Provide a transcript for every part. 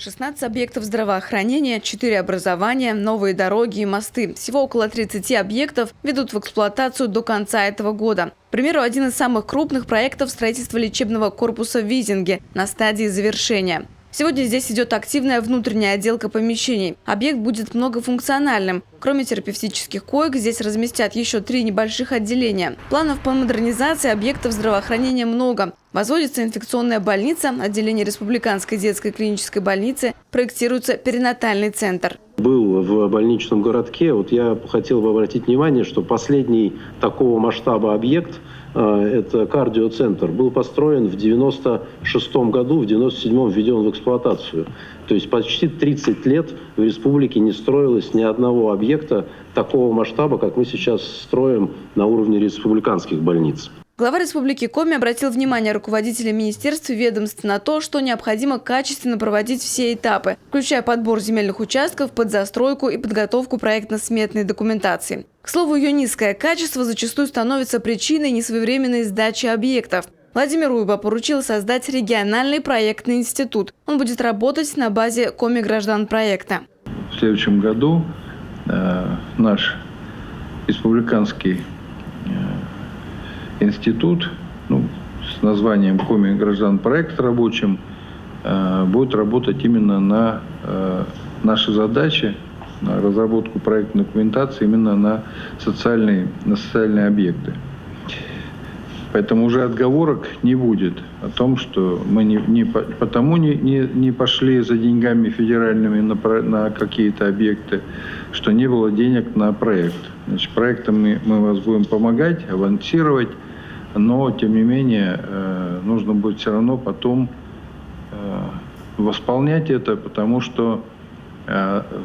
16 объектов здравоохранения, 4 образования, новые дороги и мосты. Всего около 30 объектов ведут в эксплуатацию до конца этого года. К примеру, один из самых крупных проектов строительства лечебного корпуса в Визинге на стадии завершения. Сегодня здесь идет активная внутренняя отделка помещений. Объект будет многофункциональным. Кроме терапевтических коек, здесь разместят еще 3 небольших отделения. Планов по модернизации объектов здравоохранения много. Возводится инфекционная больница, отделение Республиканской детской клинической больницы, проектируется перинатальный центр. Был в больничном городке. Я хотел бы обратить внимание, что последний такого масштаба объект – это кардиоцентр. Был построен в 1996 году, в 1997 введен в эксплуатацию. То есть почти 30 лет в республике не строилось ни одного объекта такого масштаба, как мы сейчас строим на уровне республиканских больниц. Глава Республики Коми обратил внимание руководителей министерств и ведомств на то, что необходимо качественно проводить все этапы, включая подбор земельных участков под застройку и подготовку проектно-сметной документации. К слову, ее низкое качество зачастую становится причиной несвоевременной сдачи объектов. Владимир Уйба поручил создать региональный проектный институт. Он будет работать на базе Коми-граждан-проекта. В следующем году наш республиканский институт с названием Коми-граждан-проект рабочим будет работать именно на наши задачи, на разработку проектной документации именно на социальные объекты. Поэтому уже отговорок не будет о том, что мы не пошли за деньгами федеральными на какие-то объекты, что не было денег на проект. Значит, проектом мы вас будем помогать, авансировать, но тем не менее нужно будет все равно потом восполнять это, потому что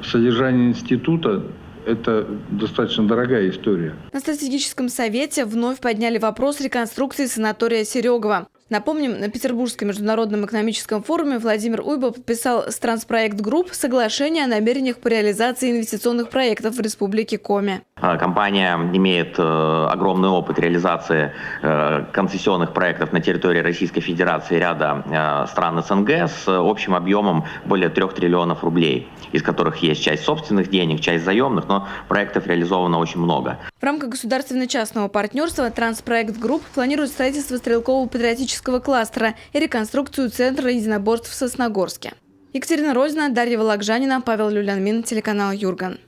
содержание института – это достаточно дорогая история. На стратегическом совете вновь подняли вопрос реконструкции санатория Серегова. Напомним, на Петербургском международном экономическом форуме Владимир Уйба подписал с Транспроект Групп соглашение о намерениях по реализации инвестиционных проектов в Республике Коми. Компания имеет огромный опыт реализации концессионных проектов на территории Российской Федерации и ряда стран СНГ с общим объемом более 3 триллионов рублей, из которых есть часть собственных денег, часть заемных, но проектов реализовано очень много. В рамках государственно-частного партнерства Транспроект Групп планирует строительство стрелкового патриотического кластера и реконструкцию Центра единоборств в Сосногорске. Екатерина Розина, Дарья Вологжанина, Павел Люлянмин, телеканал Юрган.